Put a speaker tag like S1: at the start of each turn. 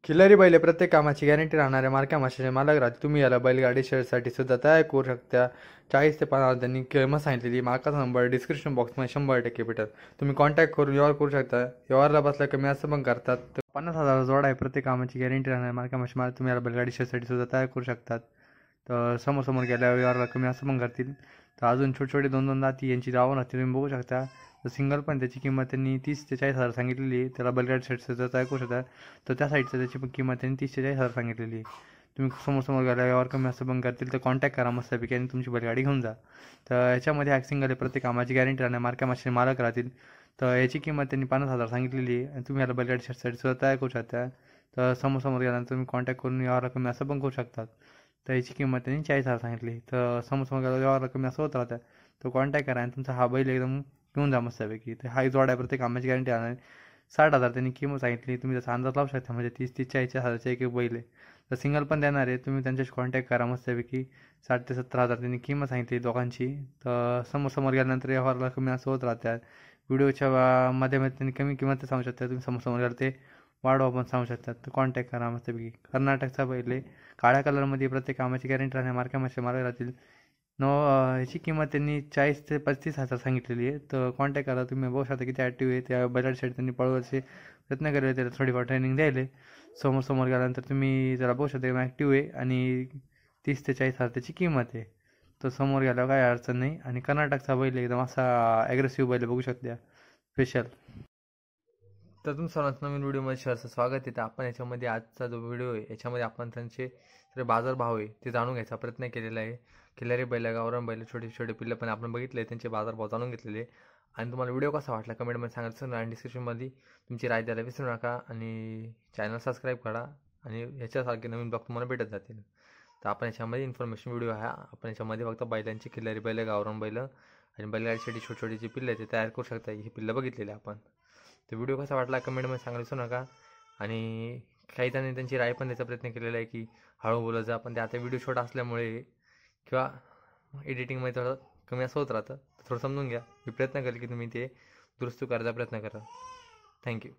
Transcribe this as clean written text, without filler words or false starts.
S1: खिल्लारी बैल प्रत्येक कामाची गॅरंटी राहणाऱ्या मार्क्या माशाचे मालक राहते. तुम्ही याला बैलगाडी शर्यतीसाठी सुद्धा तयार करू शकता. 40 ते 50 त्यांनी किंमत सांगितलेली. मार्काचा नंबर डिस्क्रिप्शन बॉक्समध्ये 100% भेटेल. तुम्ही कॉन्टॅक्ट करून व्यवहार करू शकता. व्यवहारला बसला कमी असं पण करतात. तर 50,000 जोड आहे. प्रत्येक कामाची गॅरंटी राहणार मार्क्या मासे मालक तुम्ही याला बैलगाडी शर्यतीसाठी सुद्धा तयार करू शकतात. तर समोर गेल्यावर व्यवहारला कमी असं पण करतील. तर अजून छोटे 2-2 दाती यांची दावण असते, तुम्ही बघू शकता. तर सिंगल पण त्याची किंमत त्यांनी 30 ते 40,000 सांगितलेली आहे. त्याला बैलगाडी शर्यतीचं तयार करू शकता. तर त्या साईडचं त्याची पण किंमत त्यांनी 30 ते 40,000 सांगितलेली आहे. तुम्ही समोर गेल्या व्यवहार कमी असं पण करतील तर कॉन्टॅक्ट करा मस्तपैकी आणि तुमची बैलगाडी घेऊन जा. तर याच्यामध्ये हा सिंगल आहे. प्रत्येक कामाची गॅरंटी राहणार मार्क्या मासे मालक राहतील. तर याची किंमत त्यांनी 50,000 सांगितलेली आहे आणि तुम्ही याला बैलगाडी शर्यतीसाठी सुद्धा तयार करू शकता. तर समोर गेल्यानंतर तुम्ही कॉन्टॅक्ट करून व्यवहार कमी असं पण करू शकतात. तर याची किंमत त्यांनी 40,000 सांगितली. तर समोर गेला व्यवहार कमी असं होत राहतं. तर कॉन्टॅक्ट करा आणि तुमचा हा बैल एकदम घेऊन जा मस्तपैकी. तर हा जोड आहे. प्रत्येक कामाची गॅरंटी राहणार. 60,000 त्यांनी किंमत सांगितली. तुम्ही त्याचा अंदाज लावू शकता. म्हणजे 30-40,000 एक बैल आहे. तर सिंगल पण देणार आहे. तुम्ही त्यांच्याशी कॉन्टॅक्ट करा मस्तपैकी. 60,000 ते 70,000 त्यांनी किंमत सांगितली दोघांची. तर समोर गेल्यानंतर व्यवहारला कमी असं होत राहतात. व्हिडिओच्या माध्यमात त्यांनी कमी किंमत सांगू शकता. तुम्ही समोर गेला ते वाढवा पण सांगू शकतात. तर कॉन्टॅक्ट करा मस्तपैकी. कर्नाटकचा बैल आहे. काळ्या कलरमध्ये प्रत्येक कामाची गॅरंटी राहणार मार्क्या मासे मालक राहतील. ह्याची किंमत त्यांनी 40,000 ते 35,000 सांगितलेली आहे. तर कॉन्टॅक्ट करा. तुम्ही बघू शकता किती ॲक्टिव्ह आहे. त्या बैलासाठी त्यांनी पळवायचे प्रयत्न केले. त्याला थोडीफार ट्रेनिंग द्यायला. समोर गेल्यानंतर तुम्ही त्याला बघू शकता ॲक्टिव्ह आहे आणि 30,000 ते 40,000 त्याची किंमत आहे. तर समोर गेल्यावर काही अडचण नाही. आणि कर्नाटकचा बैल एकदम असा ॲग्रेसिव्ह बैल बघू शकता स्पेशल. तर तुमचं सर्वांचं नवीन व्हिडिओमध्ये शहरचं स्वागत आहे. तर आपण याच्यामध्ये आजचा जो व्हिडिओ आहे याच्यामध्ये आपण त्यांचे बाजारभाव आहे ते जाणून घ्यायचा प्रयत्न केलेला आहे. खिल्लारी बैल, गावरान बैल, छोटे पिल्लं पण आपण बघितले, त्यांचे बाजारभाव जाणून घेतलेले. आणि तुम्हाला व्हिडिओ कसा वाटला कमेंटमध्ये सांगायचं विसरू नका आणि डिस्क्रिप्शनमध्ये तुमची राय द्यायला विसरू नका. आणि चॅनल सबस्क्राईब करा आणि ह्याच्यासारखे नवीन ब्लॉग तुम्हाला भेटत जातील. तर आपण याच्यामध्ये इन्फॉर्मेशन व्हिडिओ आहे. आपण याच्यामध्ये फक्त बैलांची खिल्लारी बैल, गावरान बैल आणि बैलगाडीसाठी छोटी जी पिल्लं आहे ते तयार करू शकता. ही पिल्लं बघितलेली आपण. तर व्हिडिओ कसा वाटला कमेंटमध्ये सांगायला विसरू नका. आणि काही जणांनी त्यांची राय पण द्यायचा प्रयत्न केलेला आहे की हळू बोलत जा. पण ते आता व्हिडिओ शॉर्ट असल्यामुळे किंवा एडिटिंगमध्ये थोडं कमी असं होत राहतं. थोडं समजून घ्या. मी प्रयत्न करेल की तुम्ही ते दुरुस्त करायचा प्रयत्न करा. थँक्यू.